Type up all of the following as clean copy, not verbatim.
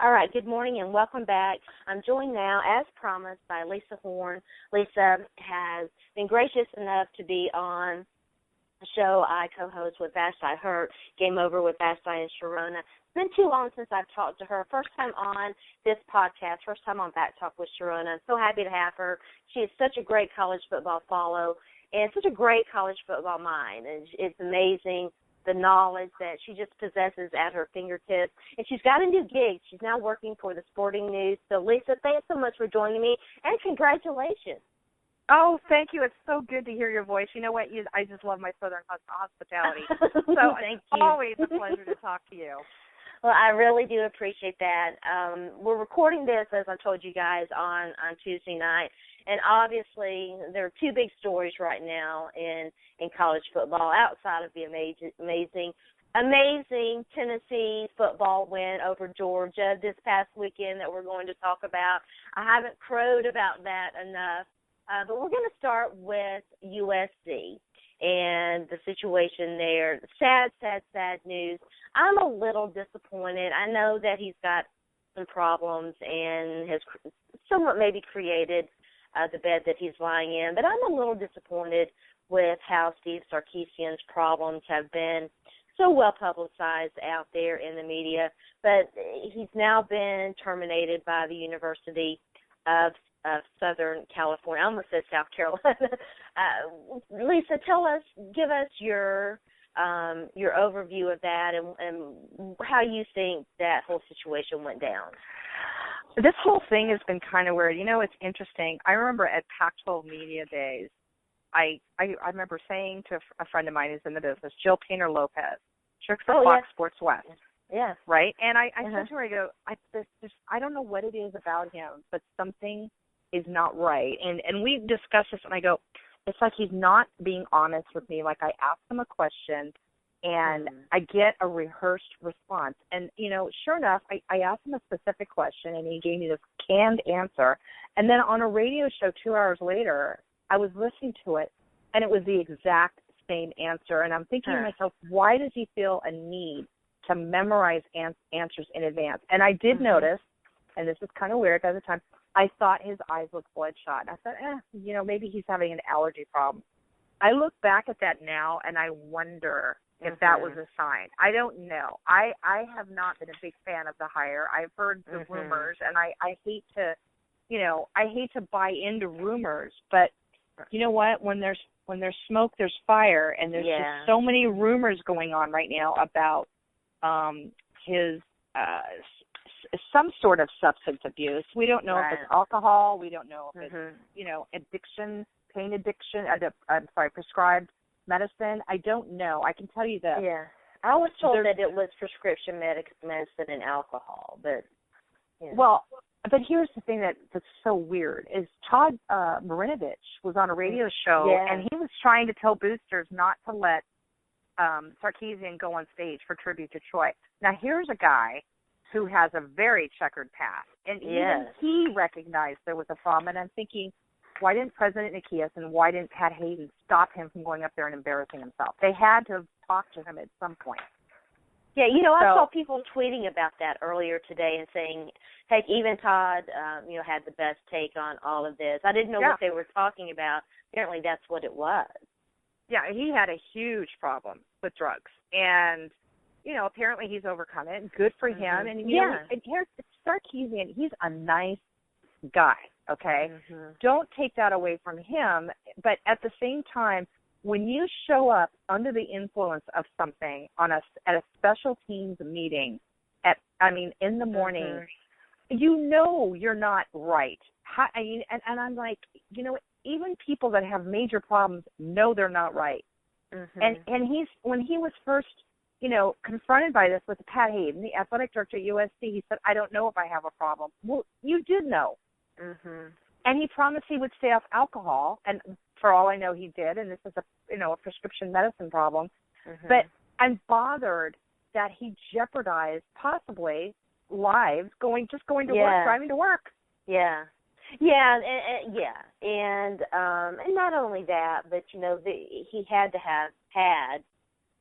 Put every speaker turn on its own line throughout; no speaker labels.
All right, good morning and welcome back. I'm joined now, as promised, by Lisa Horne. Lisa has been gracious enough to be on a show I co-host with Vashti Hurt, Game Over with Vashti and Sharona. It's been too long since I've talked to her. First time on this podcast, first time on Back Talk with Sharona. I'm so happy to have her. She is such a great college football follow and such a great college football mind. And it's amazing the knowledge that she just possesses at her fingertips. And she's got a new gig. She's now working for the Sporting News. So, Lisa, thanks so much for joining me, and congratulations.
Oh, thank you. It's so good to hear your voice. You know what? I just love my Southern hospitality. So
thank
it's
you.
always a pleasure to talk to you.
Well, I really do appreciate that. We're recording this, as I told you guys, on Tuesday night. And obviously, there are two big stories right now in college football outside of the amazing Tennessee football win over Georgia this past weekend that we're going to talk about. I haven't crowed about that enough, but we're going to start with USC and the situation there. Sad news. I'm a little disappointed. I know that he's got some problems and has somewhat maybe created the bed that he's lying in. But I'm a little disappointed with how Steve Sarkisian's problems have been so well publicized out there in the media. But he's now been terminated by the University of Southern California. I almost said South Carolina. Lisa, give us your overview of that and how you think that whole situation went down.
This whole thing has been kind of weird. You know, it's interesting. I remember at Pac-12 Media Days, I remember saying to a friend of mine who's in the business, Jill Painter-Lopez, she works for Fox Sports West.
Yeah.
Right? And I said to her, I don't know what it is about him, but something is not right. And we discussed this, and I go, it's like he's not being honest with me. Like, I ask him a question, and I get a rehearsed response. And, you know, sure enough, I asked him a specific question, and he gave me this canned answer. And then on a radio show 2 hours later, I was listening to it, and it was the exact same answer. And I'm thinking to myself, why does he feel a need to memorize answers in advance? And I did notice, and this is kind of weird at the time, I thought his eyes looked bloodshot. I thought, you know, maybe he's having an allergy problem. I look back at that now, and I wonder if that was a sign. I don't know. I have not been a big fan of the hire. I've heard the rumors, and I hate to, you know, I hate to buy into rumors, but you know what? When there's smoke, there's fire, and there's just so many rumors going on right now about his some sort of substance abuse. We don't know if it's alcohol. We don't know if it's, you know, addiction, pain addiction, prescribed medicine. I don't know. I can tell you this.
Yeah. I was told that it was prescription medicine and alcohol, but
well, but here's the thing that's so weird is Todd Marinovich was on a radio show, and he was trying to tell boosters not to let Sarkisian go on stage for tribute to Troy. Now, here's a guy who has a very checkered past, and even he recognized there was a problem, and I'm thinking, why didn't President Nikias and why didn't Pat Hayden stop him from going up there and embarrassing himself? They had to have talked to him at some point.
Yeah, you know, I saw people tweeting about that earlier today and saying, heck, even Todd, you know, had the best take on all of this. I didn't know what they were talking about. Apparently that's what it was.
Yeah, he had a huge problem with drugs. And, you know, apparently he's overcome it. Good for him. And, you know, and here's Sarkisian. He's a nice guy, okay? Don't take that away from him. But at the same time, when you show up under the influence of something at a special teams meeting, in the morning, you know you're not right. And I'm like, you know, even people that have major problems know they're not right. And when he was first, you know, confronted by this with Pat Hayden, the athletic director at USC, he said, I don't know if I have a problem. Well, you did know. And he promised he would stay off alcohol, and for all I know, he did. And this is a prescription medicine problem. But I'm bothered that he jeopardized possibly lives going to work, driving to work.
And not only that, but you know, he had to have had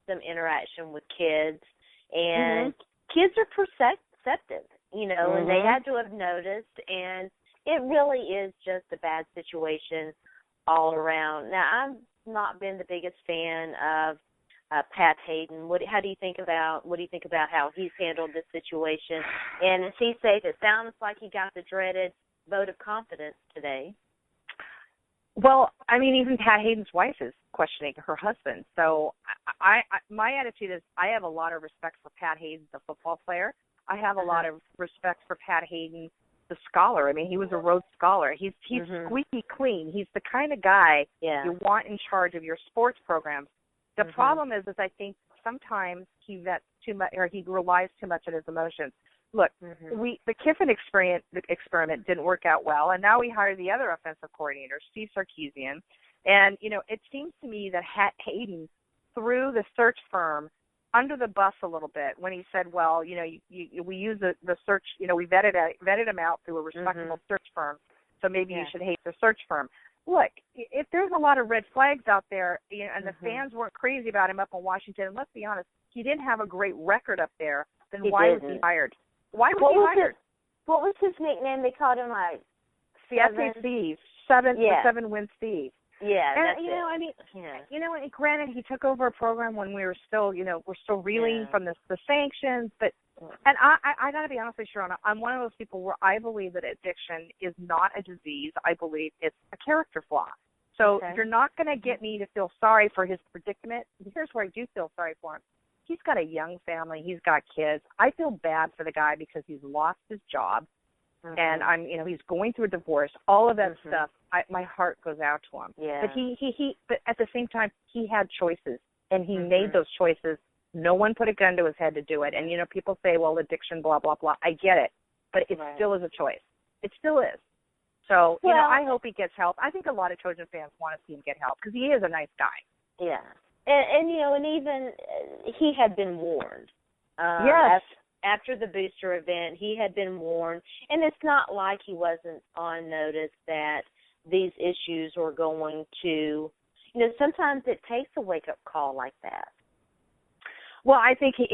some interaction with kids, and kids are perceptive. and they had to have noticed, and it really is just a bad situation all around. Now, I've not been the biggest fan of Pat Hayden. What do you think about how he's handled this situation? And is he safe? It sounds like he got the dreaded vote of confidence today.
Well, I mean, even Pat Hayden's wife is questioning her husband. So my attitude is I have a lot of respect for Pat Hayden, the football player. I have a lot of respect for Pat Hayden, the scholar. I mean, he was a Rhodes Scholar. He's squeaky clean. He's the kind of guy you want in charge of your sports programs. The problem is I think sometimes he vets too much, or he relies too much on his emotions. Look, the Kiffin experiment didn't work out well, and now we hire the other offensive coordinator, Steve Sarkisian. And, it seems to me that Hayden threw the search firm under the bus a little bit when he said, well, we use the search, we vetted him out through a respectable search firm, so maybe you should hate the search firm. Look, if there's a lot of red flags out there, and the fans weren't crazy about him up in Washington, and let's be honest, he didn't have a great record up there, then why was he hired? Why was he hired?
What was his nickname? They called him like
Steve. The 7-win Steve.
Yeah,
and granted, he took over a program when we were still, we're still reeling from the sanctions, but, and I got to be honest with you, Sharona, I'm one of those people where I believe that addiction is not a disease. I believe it's a character flaw. So you're not going to get me to feel sorry for his predicament. Here's where I do feel sorry for him. He's got a young family. He's got kids. I feel bad for the guy because he's lost his job. And he's going through a divorce, all of that stuff. My heart goes out to him.
Yeah.
But but at the same time, he had choices, and he made those choices. No one put a gun to his head to do it. And people say, well, addiction, blah blah blah. I get it, but it still is a choice. It still is. So I hope he gets help. I think a lot of Trojan fans want to see him get help because he is a nice guy.
Yeah, and even he had been warned.
Yes.
After the booster event, he had been warned, and it's not like he wasn't on notice that these issues were going to, sometimes it takes a wake-up call like that.
Well, I think he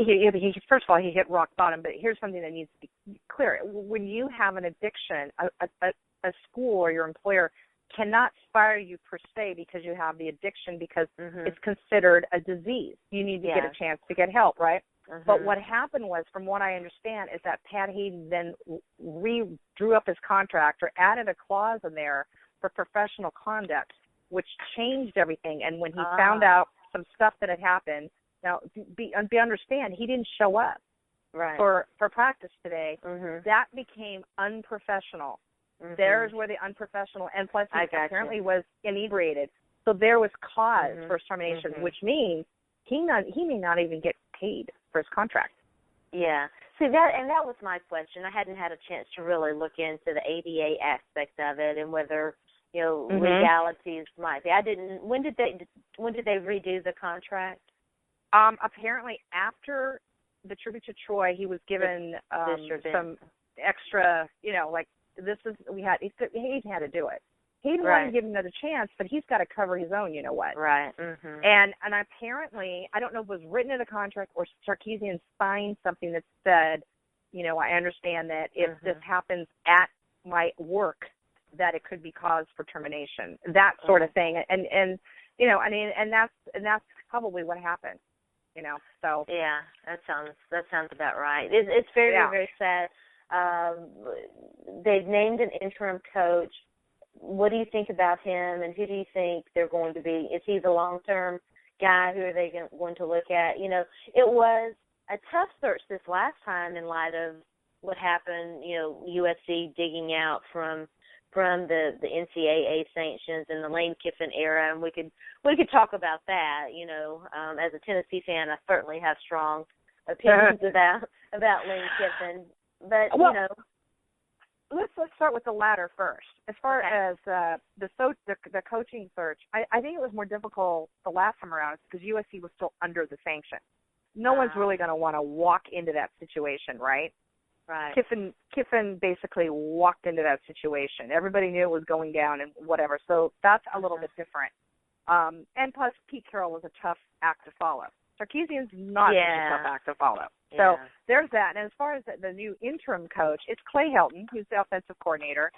first of all, he hit rock bottom, but here's something that needs to be clear. When you have an addiction, a school or your employer cannot fire you per se because you have the addiction because it's considered a disease. You need to get a chance to get help, right? But what happened was, from what I understand, is that Pat Hayden then drew up his contract or added a clause in there for professional conduct, which changed everything. And when he found out some stuff that had happened, now understand, he didn't show up for practice today. That became unprofessional. There's where the unprofessional, and plus he apparently was inebriated. So there was cause for termination, which means he may not even get paid for his contract.
Yeah. See, that was my question. I hadn't had a chance to really look into the ADA aspect of it and whether, legalities might be. I didn't. When did they redo the contract?
Apparently after the tribute to Troy, he was given some extra, Hayden had to do it. Hayden wanted to give him another chance, but he's got to cover his own, what.
Right.
And apparently, I don't know if it was written in the contract or Sarkisian signed something that said, I understand that if this happens at my work, that it could be cause for termination, that sort of thing. And that's probably what happened, so.
Yeah, that sounds about right. It's very, very sad. They've named an interim coach. What do you think about him, and who do you think they're going to be? Is he the long-term guy? Who are they going to look at? It was a tough search this last time in light of what happened, USC digging out from the NCAA sanctions and the Lane Kiffin era, and we could talk about that. As a Tennessee fan, I certainly have strong opinions about Lane Kiffin, but
Let's start with the latter first. As far as the coaching search, I think it was more difficult the last time around because USC was still under the sanction. No one's really going to want to walk into that situation, right?
Right.
Kiffin basically walked into that situation. Everybody knew it was going down and whatever. So that's a little bit different. And plus, Pete Carroll was a tough act to follow. Sarkisian's not a tough act to follow. So there's that. And as far as the new interim coach, it's Clay Helton, who's the offensive coordinator.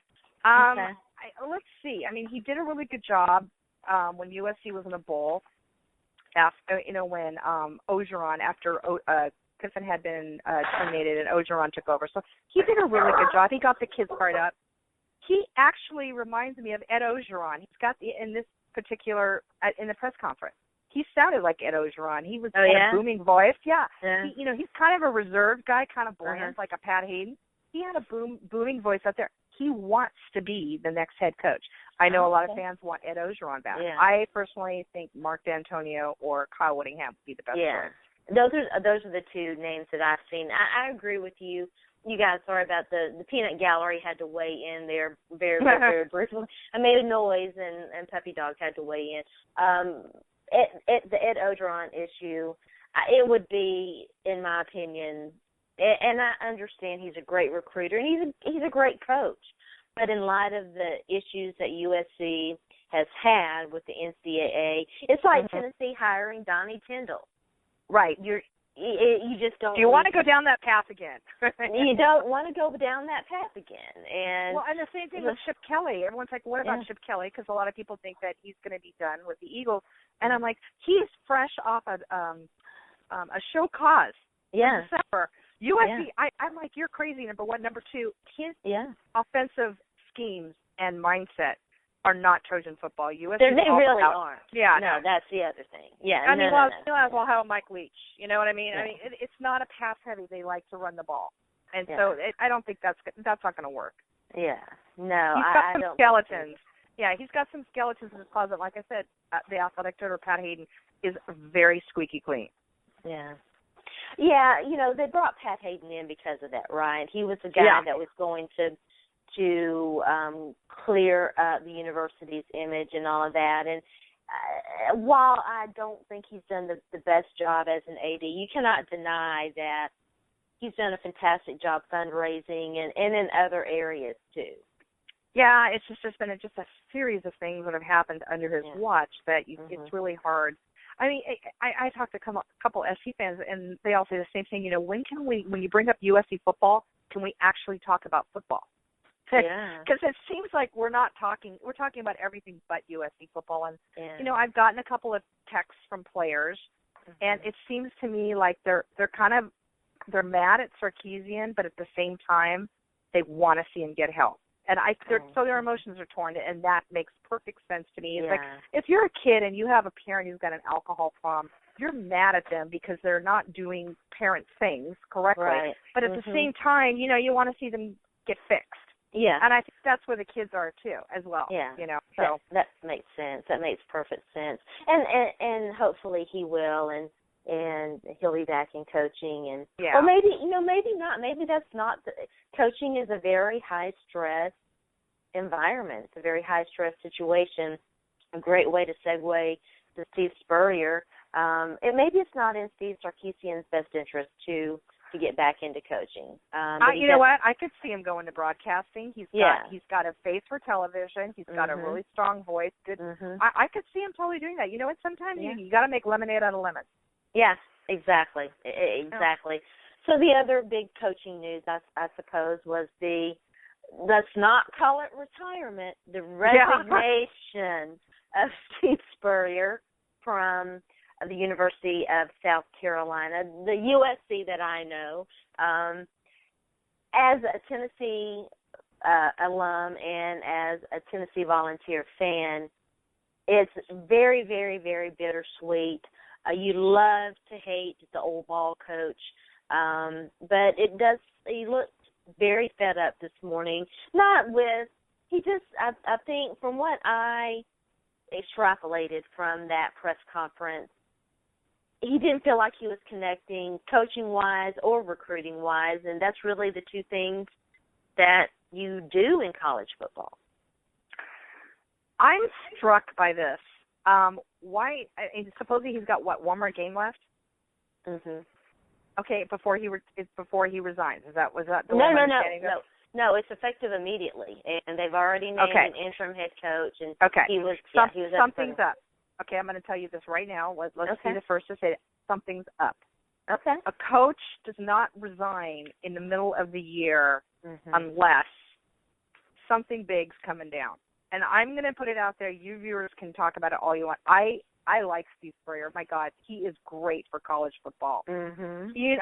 Let's see. I mean, he did a really good job when USC was in a bowl. After, when Ogeron, after Kiffin had been terminated and Ogeron took over. So he did a really good job. He got the kids fired up. He actually reminds me of Ed Ogeron. He's got in this particular, in the press conference, he sounded like Ed Ogeron. He was had a booming voice. Yeah. He, he's kind of a reserved guy, kind of bland, like a Pat Hayden. He had a booming voice out there. He wants to be the next head coach. I know a lot of fans want Ed Ogeron back. Yeah. I personally think Mark D'Antonio or Kyle Whittingham would be the best choice.
Those are the two names that I've seen. I agree with you. You guys, sorry about the peanut gallery had to weigh in there very, very, very briefly. I made a noise, and Puppy Dog had to weigh in. The Ed Ogeron issue, it would be, in my opinion, and I understand he's a great recruiter, and he's a great coach. But in light of the issues that USC has had with the NCAA, it's like Tennessee hiring Donnie Tyndall.
Right.
You just don't.
Do you want to go down that path again?
You don't want to go down that path again. And
the same thing with Chip Kelly. Everyone's like, what about Chip Kelly? Because a lot of people think that he's going to be done with the Eagles. And I'm like, he's fresh off a show cause.
Yeah.
December. USC, I'm like, you're crazy, number one. Number two, his offensive schemes and mindset are not Trojan football. USC
they really aren't.
Yeah.
No, that's the other thing. Yeah.
I mean, well, how Mike Leach? You know what I mean? Yeah. I mean, it's not a pass heavy. They like to run the ball. And so I don't think that's not going to work.
Yeah. No,
he's got some skeletons. Yeah, he's got some skeletons in his closet. Like I said, the athletic director, Pat Hayden, is very squeaky clean.
Yeah. Yeah, they brought Pat Hayden in because of that, right? He was the guy that was going to clear up the university's image and all of that. And while I don't think he's done the best job as an AD, you cannot deny that he's done a fantastic job fundraising and in other areas too.
Yeah, it's just been a series of things that have happened under his watch that it's really hard. I mean, I talked to a couple SC fans, and they all say the same thing. When you bring up USC football, can we actually talk about football? Because it seems like we're talking about everything but USC football. And, I've gotten a couple of texts from players, and it seems to me like they're mad at Sarkisian, but at the same time, they want to see him get help. And so their emotions are torn, and that makes perfect sense to me. It's like if you're a kid and you have a parent who's got an alcohol problem, you're mad at them because they're not doing parent things correctly. Right. But at the same time, you want to see them get fixed.
Yeah.
And I think that's where the kids are too, as well.
Yeah.
So
that makes sense. That makes perfect sense. And hopefully he will, and he'll be back in coaching, or maybe not. Maybe that's not. Coaching is a very high stress environment. It's a very high stress situation. A great way to segue to Steve Spurrier. Maybe it's not in Steve Sarkisian's best interest to get back into coaching.
You know what? I could see him going to broadcasting. He's got a face for television. He's got a really strong voice. Good. I could see him totally doing that. You know what? Sometimes you got to make lemonade out of lemons.
Yeah, exactly. Exactly. So the other big coaching news, I suppose, was let's not call it retirement, the resignation of Steve Spurrier from the University of South Carolina, the USC that I know. As a Tennessee alum and as a Tennessee Volunteer fan, it's very, very, very bittersweet. You love to hate the old ball coach, but he looked very fed up this morning. I think from what I extrapolated from that press conference, he didn't feel like he was connecting coaching-wise or recruiting-wise, and that's really the two things that you do in college football.
I'm struck by this. Why? Supposedly he's got one more game left. Okay, before he resigns. Was that the
No, it's effective immediately, and they've already named an interim head coach. And he was
something's up. Okay, I'm going to tell you this right now. Let's be the first to say it. Something's up.
Okay.
A coach does not resign in the middle of the year unless something big's coming down. And I'm going to put it out there. You viewers can talk about it all you want. I like Steve Spurrier. My God, he is great for college football. He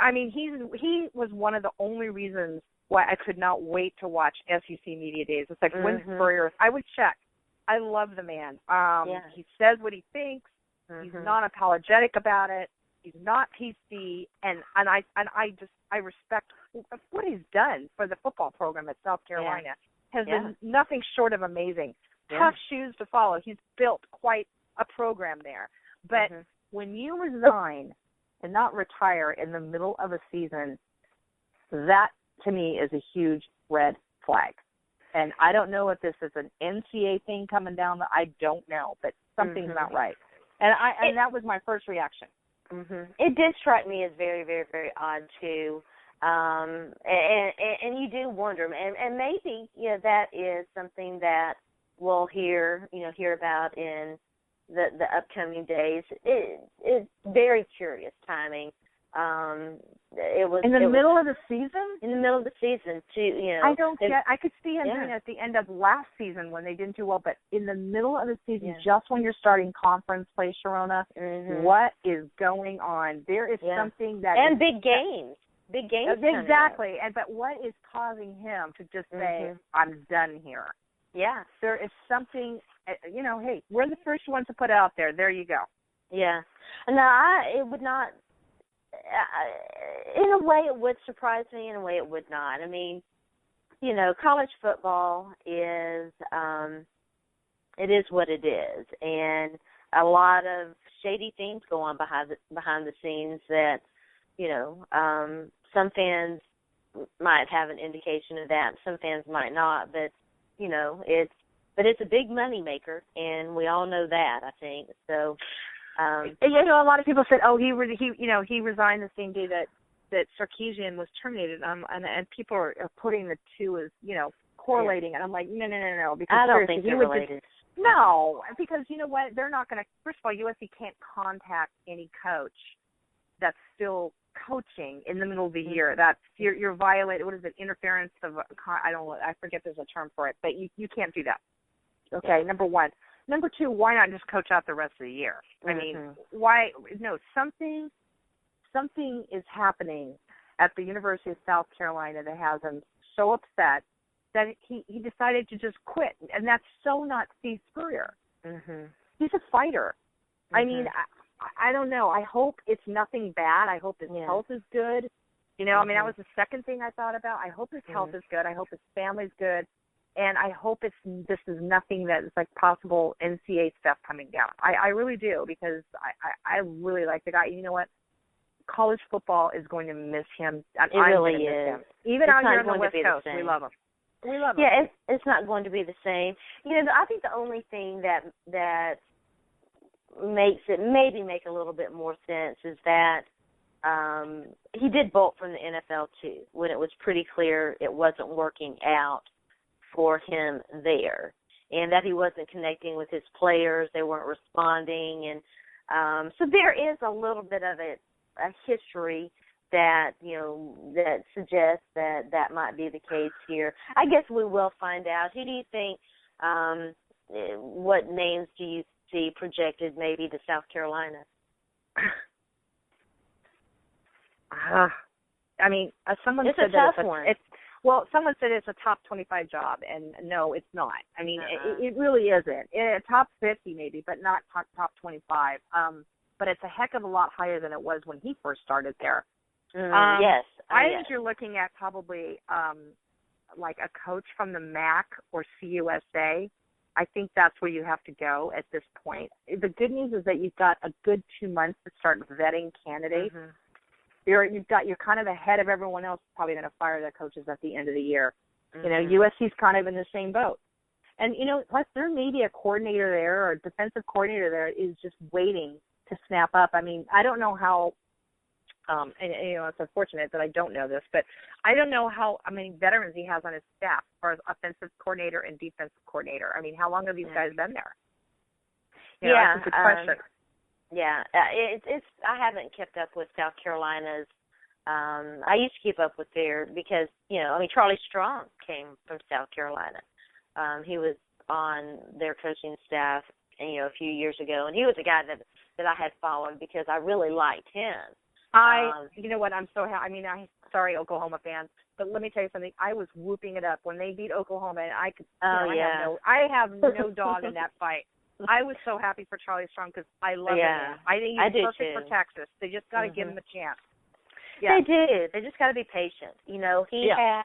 was one of the only reasons why I could not wait to watch SEC Media Days. It's like when Spurrier, I would check. I love the man. He says what he thinks. He's not apologetic about it. He's not PC, and I respect what he's done for the football program at South Carolina. Has been nothing short of amazing. Tough shoes to follow. He's built quite a program there. But when you resign and not retire in the middle of a season, that to me is a huge red flag. And I don't know if this is an NCAA thing coming down. I don't know, but something's not right. And that was my first reaction.
It did strike me as very, very, very odd too. And you do wonder, and maybe that is something that we'll hear about in the upcoming days. It's very curious timing. It was
in the middle of the season.
In the middle of the season, too.
I don't get. I could see him doing it at the end of last season when they didn't do well, but in the middle of the season, just when you're starting conference play, Sharona, what is going on? There is something that
big games. Big games.
Exactly. But what is causing him to just say, I'm done here?
Yeah.
There is something, hey, we're the first ones to put it out there. There you go.
Yeah. No, it would not, in a way it would surprise me, in a way it would not. I mean, college football is, it is what it is. And a lot of shady things go on behind the scenes that, some fans might have an indication of that. Some fans might not, but it's a big money maker, and we all know that, I think. So,
a lot of people said, he resigned the same day that Sarkisian was terminated, and people are putting the two as correlating, and I'm like, no, because
I don't think they're related.
No, because you know what? They're not going to. First of all, USC can't contact any coach that's still coaching in the middle of the year. That's you're violating. What is it? Interference of I forget there's a term for it, but you can't do that. Okay, number one. Number two, why not just coach out the rest of the year? I mean, why? No, something is happening at the University of South Carolina that has him so upset that he decided to just quit, and that's so not Steve Spurrier. He's a fighter. I mean, I don't know. I hope it's nothing bad. I hope his health is good. I mean, that was the second thing I thought about. I hope his health is good. I hope his family's good. And I hope this is nothing that is like possible NCAA stuff coming down. I really do, because I really like the guy. You know what? College football is going to miss him.
It really is.
Even out here on the West Coast, we love him. We love him.
Yeah, it's not going to be the same. I think the only thing that makes it maybe make a little bit more sense is that he did bolt from the NFL too, when it was pretty clear it wasn't working out for him there, and that he wasn't connecting with his players. They weren't responding, and so there is a little bit of a history that that suggests that might be the case here. I guess we will find out. Who do you think? What names do you see projected maybe to South Carolina?
I mean, someone said
that it's a tough one.
Someone said it's a top 25 job, and no, it's not. I mean, it really isn't. Top 50 maybe, but not top 25. But it's a heck of a lot higher than it was when he first started there.
Yes.
I think you're looking at probably like a coach from the MAC or CUSA. I think that's where you have to go at this point. The good news is that you've got a good 2 months to start vetting candidates. You're kind of ahead of everyone else, probably going to fire their coaches at the end of the year. USC's kind of in the same boat. And, plus there may be a coordinator there or a defensive coordinator there is just waiting to snap up. I mean, I don't know how, and it's unfortunate that I don't know this, but I don't know how many veterans he has on his staff as far as offensive coordinator and defensive coordinator. I mean, how long have these guys been there? That's a good question.
Yeah, it's. I haven't kept up with South Carolina's. I used to keep up with their because Charlie Strong came from South Carolina. He was on their coaching staff, a few years ago, and he was a guy that I had followed because I really liked him.
You know what? I'm so happy. I mean, sorry, Oklahoma fans, but let me tell you something. I was whooping it up when they beat Oklahoma, and I could. I have no dog in that fight. I was so happy for Charlie Strong because I love him. I think he's perfect for Texas. They just got to give him a chance. Yeah.
They do. They just got to be patient. He had.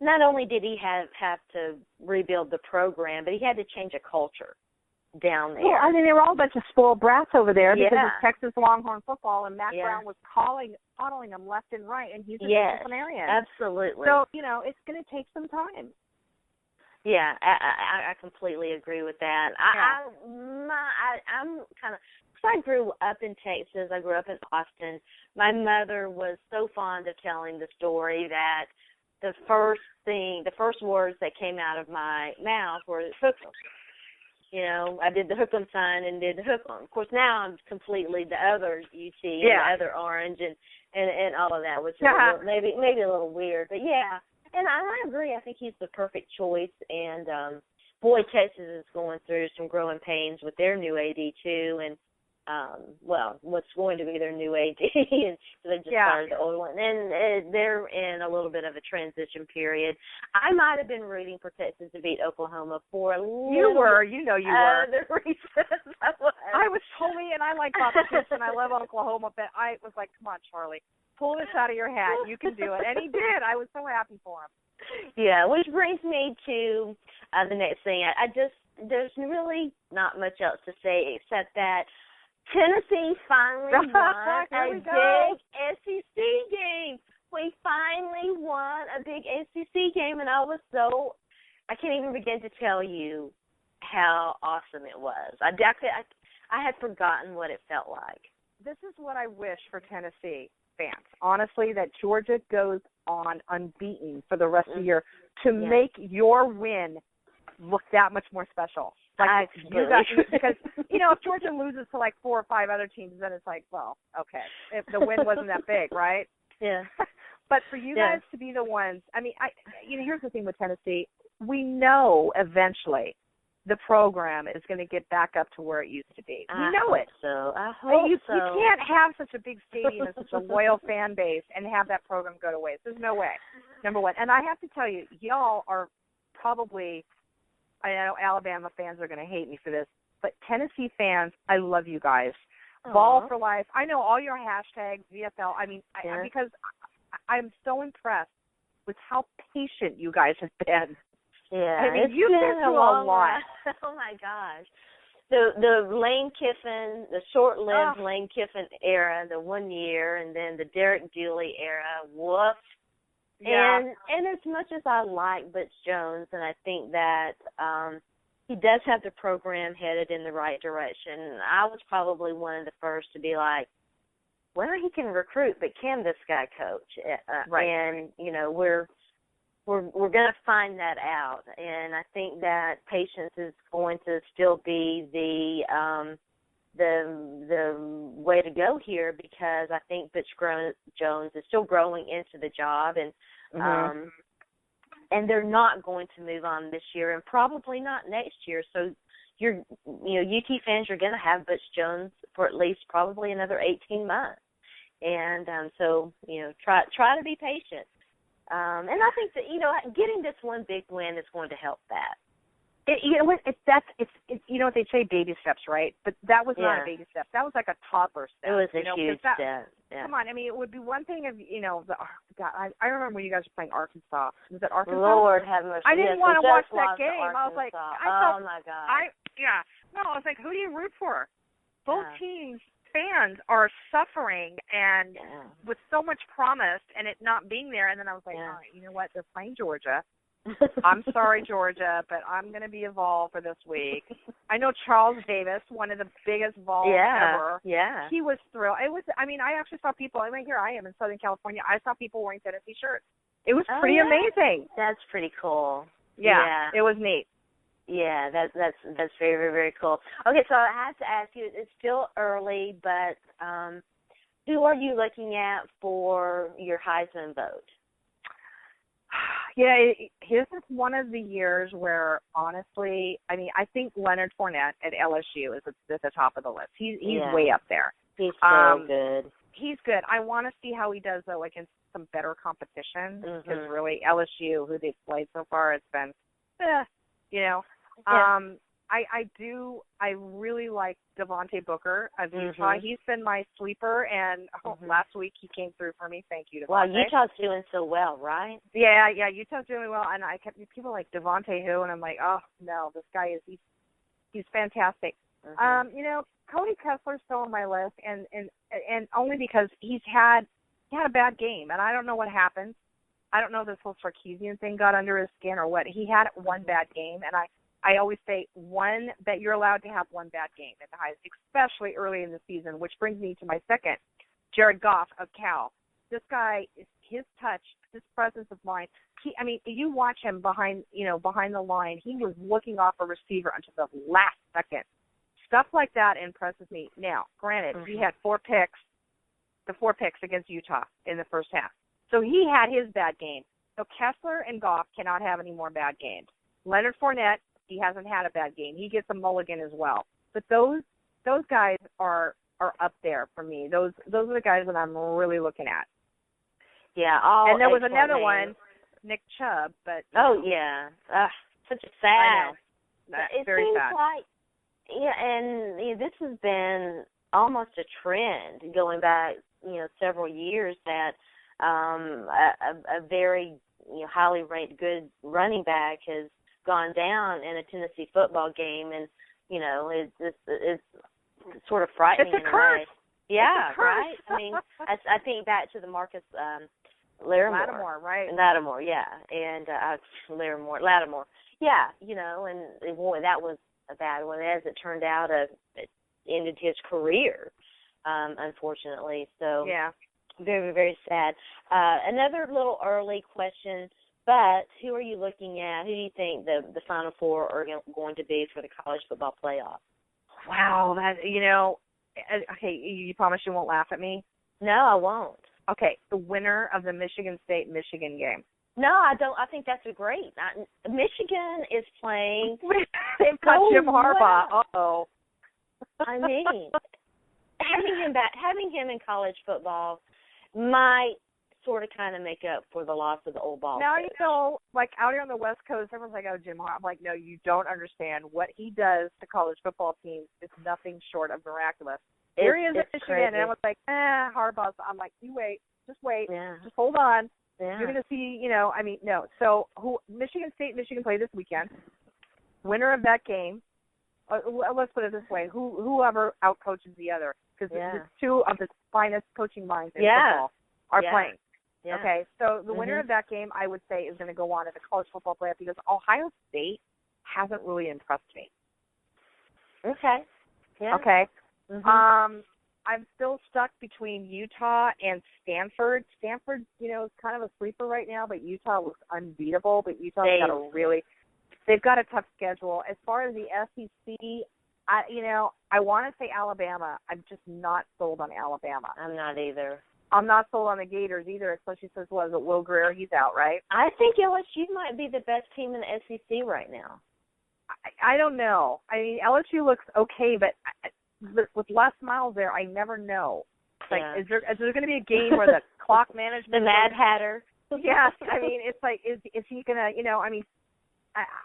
Not only did he have to rebuild the program, but he had to change a culture down there.
Well, I mean, they were all a bunch of spoiled brats over there because it's Texas Longhorn football, and Matt Brown was coddling them left and right, and he's a disciplinarian.
Absolutely.
So, it's going to take some time.
Yeah, I completely agree with that. I'm kind of, because I grew up in Texas, I grew up in Austin. My mother was so fond of telling the story that the first words that came out of my mouth were hook 'em. I did the hook 'em sign and did the hook 'em. Of course, now I'm completely the other UT, and the other orange, and all of that, which is maybe a little weird, but yeah. And I agree. I think he's the perfect choice. And boy, Texas is going through some growing pains with their new AD too, and what's going to be their new AD, and so they just started the old one, and they're in a little bit of a transition period. I might have been rooting for Texas to beat Oklahoma for a little.
You were, you were.
The reasons
I was totally, and I like competition. I love Oklahoma, but I was like, come on, Charlie, pull this out of your hat. You can do it, and he did. I was so happy for him.
Yeah, which brings me to the next thing. There's really not much else to say except that Tennessee finally won a big SEC game. We finally won a big SEC game, and I can't even begin to tell you how awesome it was. I had forgotten what it felt like.
This is what I wish for Tennessee fans, honestly, that Georgia goes on unbeaten for the rest of the year to make your win look that much more special. Like because if Georgia loses to like 4 or 5 other teams, then it's like, well, okay, if the win wasn't that big, right?
Yeah.
But for you guys to be the ones, I mean, here's the thing with Tennessee. We know eventually the program is going to get back up to where it used to be. We know it.
So I hope
you can't have such a big stadium and such a loyal fan base and have that program go to waste. There's no way. Number one. And I have to tell you, y'all are probably, I know Alabama fans are going to hate me for this, but Tennessee fans, I love you guys. Aww. Ball for life. I know all your hashtags, VFL. I mean, because I'm so impressed with how patient you guys have been.
Yeah,
I mean, you've been through a lot.
Oh my gosh, the Lane Kiffin, the short-lived Lane Kiffin era, the 1 year, and then the Derek Dooley era. Woof.
Yeah.
And as much as I like Butch Jones, and I think that he does have the program headed in the right direction, I was probably one of the first to be like, well, he can recruit, but can this guy coach?
Right.
And we're going to find that out, and I think that patience is going to still be the way to go here, because I think Butch Jones is still growing into the job, and and they're not going to move on this year, and probably not next year. So UT fans are going to have Butch Jones for at least probably another 18 months, and so try to be patient. And I think that, getting this one big win is going to help that.
You know what? It's what they say, baby steps, right? But that was not a baby step. That was like a toddler step.
It was a huge step. Yeah.
Come on, I mean, it would be one thing if God, I remember when you guys were playing Arkansas. Was it Arkansas?
Lord have mercy.
I didn't want to watch that game.
I
was like,
oh my God.
I was like, who do you root for? Both teams. Fans are suffering and with so much promise and it not being there. And then I was like, all right, you know what? They're playing Georgia. I'm sorry, Georgia, but I'm going to be a Vol for this week. I know Charles Davis, one of the biggest Vols ever.
Yeah.
He was thrilled. I actually saw people. I mean, here I am in Southern California. I saw people wearing Tennessee shirts. It was pretty amazing.
That's pretty cool.
Yeah, it was neat.
Yeah, that's very, very, very cool. Okay, so I have to ask you, it's still early, but who are you looking at for your Heisman vote?
Yeah, his is one of the years where, honestly, I mean, I think Leonard Fournette at LSU is at the top of the list. He's way up there.
He's so good.
He's good. I want to see how he does, though, against some better competition, because really LSU, who they've played so far, it's been, you know.
Yeah.
I really like Devontae Booker of Utah. He's been my sleeper, and last week he came through for me. Thank you, Devontae.
Wow, Utah's doing so well, right?
Yeah, Utah's doing well, and I kept people like Devontae who, and I'm like, oh no, this guy he's fantastic. You know, Cody Kessler's still on my list, and only because he had a bad game, and I don't know what happened. I don't know if this whole Sarkisian thing got under his skin or what. He had one bad game, and I always say that you're allowed to have one bad game at the highest, especially early in the season, which brings me to my second, Jared Goff of Cal. This guy, his touch, his presence of mind. I mean, you watch him behind the line. He was looking off a receiver until the last second. Stuff like that impresses me. Now, granted, he had 4 picks, the 4 picks against Utah in the first half. So he had his bad game. So Kessler and Goff cannot have any more bad games. Leonard Fournette, he hasn't had a bad game. He gets a mulligan as well. But those guys are up there for me. Those are the guys that I'm really looking at.
Yeah,
and there was another one, Nick Chubb, but
yeah, such a sad.
I know.
It
very
seems
sad.
like and this has been almost a trend going back several years that a very highly rated good running back has gone down in a Tennessee football game, and it's sort of frightening.
It's a curse.
Yeah,
it's a curse.
Right. I mean, I think back to the Marcus
Lattimore, right?
Lattimore, yeah, and Lattimore, yeah. And boy, that was a bad one. As it turned out, it ended his career, unfortunately. So
yeah,
very, very sad. Another little early question. But who are you looking at? Who do you think the Final Four are going to be for the college football playoff?
Wow, okay, you promise you won't laugh at me?
No, I won't.
Okay, the winner of the Michigan State-Michigan game.
No, I don't. I think that's great. Michigan is playing.
They've got Jim Harbaugh.
Well.
Uh-oh.
I mean, having him in college football might sort of kind of make up for the loss of the old ball.
Now, like out here on the West Coast, everyone's like, oh, Jim Harbaugh. I'm like, no, you don't understand. What he does to college football teams is nothing short of miraculous. Here he is at Michigan,
crazy.
and everyone's like, Harbaugh's. I'm like, you wait. Just wait.
Yeah.
Just hold on.
Yeah.
You're going to see, no. So Michigan play this weekend. Winner of that game, let's put it this way, whoever outcoaches the other, because the two of the finest coaching minds in football are playing. Yeah. Okay, so the winner of that game, I would say, is going to go on to the college football playoff because Ohio State hasn't really impressed me.
Okay. Yeah.
Okay. I'm still stuck between Utah and Stanford. Stanford, is kind of a sleeper right now, but Utah looks unbeatable. But Utah's they've got a tough schedule. As far as the SEC, I want to say Alabama. I'm just not sold on Alabama.
I'm not either.
I'm not sold on the Gators either, especially since Will Greer, he's out, right?
I think LSU might be the best team in the SEC right now.
I don't know. I mean, LSU looks okay, but with Les Miles there, I never know. Like, is there going to be a game where the clock management?
The Mad Hatter.
Yes. I mean, it's like, is he going to,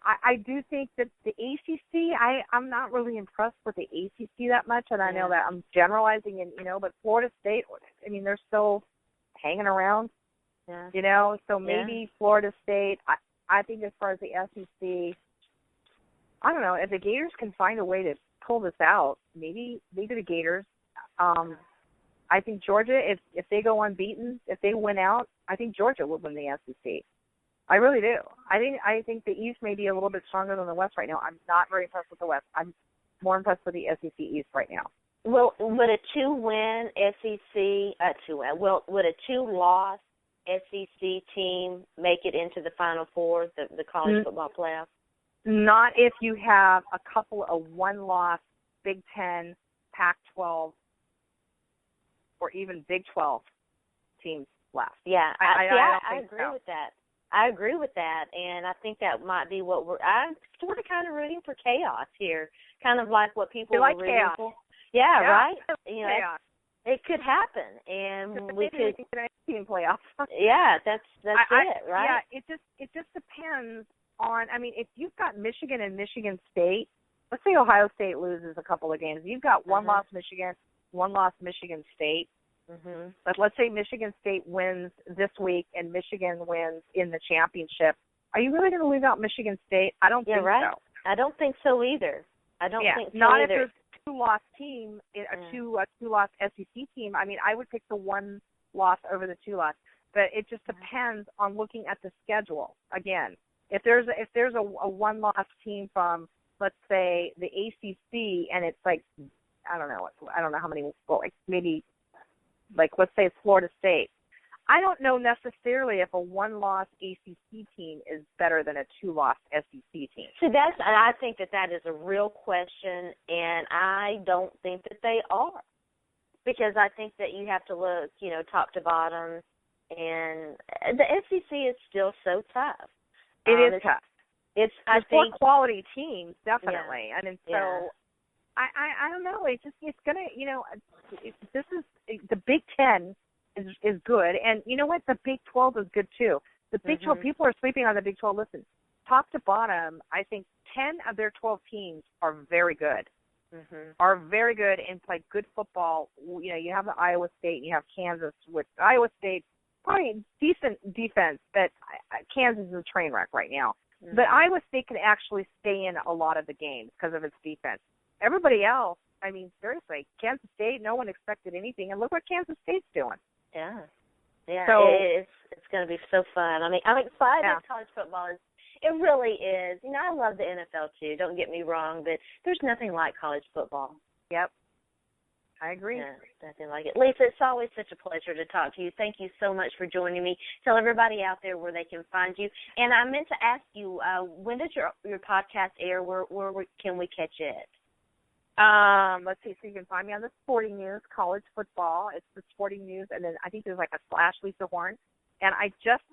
I do think that the ACC, I'm not really impressed with the ACC that much, and I know that I'm generalizing, but Florida State, I mean, they're still hanging around, so maybe Florida State. I think as far as the SEC, I don't know, if the Gators can find a way to pull this out, maybe the Gators. I think Georgia, if they go unbeaten, if they win out, I think Georgia will win the SEC. I really do. I think the East may be a little bit stronger than the West right now. I'm not very impressed with the West. I'm more impressed with the SEC East right now.
Well, would a 2-win SEC would a 2-loss SEC team make it into the Final Four, the college football playoff?
Not if you have a couple of one-loss Big Ten, Pac-12, or even Big 12 teams left.
Yeah, I agree
so.
with that. I agree with that, and I think that might be what I'm sort of kind of rooting for chaos here, kind of like what people
like
were rooting
chaos.
for. Yeah, right?
Chaos.
It could happen, and we could
get an 18 playoffs.
Yeah, that's it, right?
Yeah, it just depends on. I mean, if you've got Michigan and Michigan State, let's say Ohio State loses a couple of games, you've got one loss Michigan, one loss Michigan State.
Mm-hmm.
But let's say Michigan State wins this week and Michigan wins in the championship. Are you really going to leave out Michigan State? I don't think so.
I don't think so either. I don't think so
not
either.
If there's a two-loss team, a two-loss SEC team. I mean, I would pick the one loss over the two-loss. But it just depends on looking at the schedule. Again, if there's a one-loss team from, let's say, the ACC, and it's like, I don't know how many, like maybe, like let's say it's Florida State. I don't know necessarily if a one-loss ACC team is better than a two-loss SEC team.
See, I think that is a real question, and I don't think that they are, because I think that you have to look, top to bottom, and the SEC is still so tough.
It is tough. There's four quality teams, definitely, and so I don't know. It's gonna, this is the Big Ten. Is good, and you know what? The Big 12 is good too. The Big 12, people are sleeping on the Big 12. Listen, top to bottom, I think 10 of their 12 teams are very good. Are very good and play good football. You have the Iowa State, and you have Kansas. With Iowa State, probably decent defense, but Kansas is a train wreck right now. But Iowa State can actually stay in a lot of the games because of its defense. Everybody else, I mean, seriously, Kansas State, no one expected anything, and look what Kansas State's doing.
Yeah.
So
it's going to be so fun. I mean, I'm excited. College football it really is. I love the NFL too. Don't get me wrong, but there's nothing like college football.
Yep, I agree.
Yeah, nothing like it. Lisa, it's always such a pleasure to talk to you. Thank you so much for joining me. Tell everybody out there where they can find you. And I meant to ask you, when does your podcast air? Where can we catch it?
Let's see, so you can find me on the Sporting News, college football. It's the Sporting News, and then I think there's like a / Lisa Horne. And I just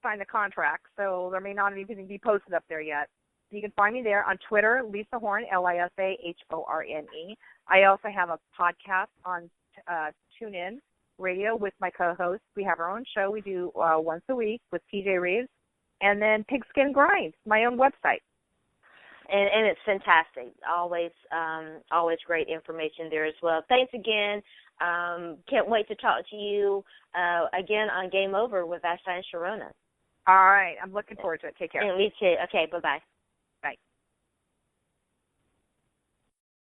signed the contract, so there may not even be posted up there yet. You can find me there on Twitter, Lisa Horne, LisaHorne. I also have a podcast on TuneIn Radio with my co-host. We have our own show we do once a week with PJ Reeves. And then Pigskin Grind, my own website.
And it's fantastic. Always great information there as well. Thanks again. Can't wait to talk to you again on Game Over with Ashley and Sharona.
All right. I'm looking forward to it. Take care.
And me too. Okay, bye-bye.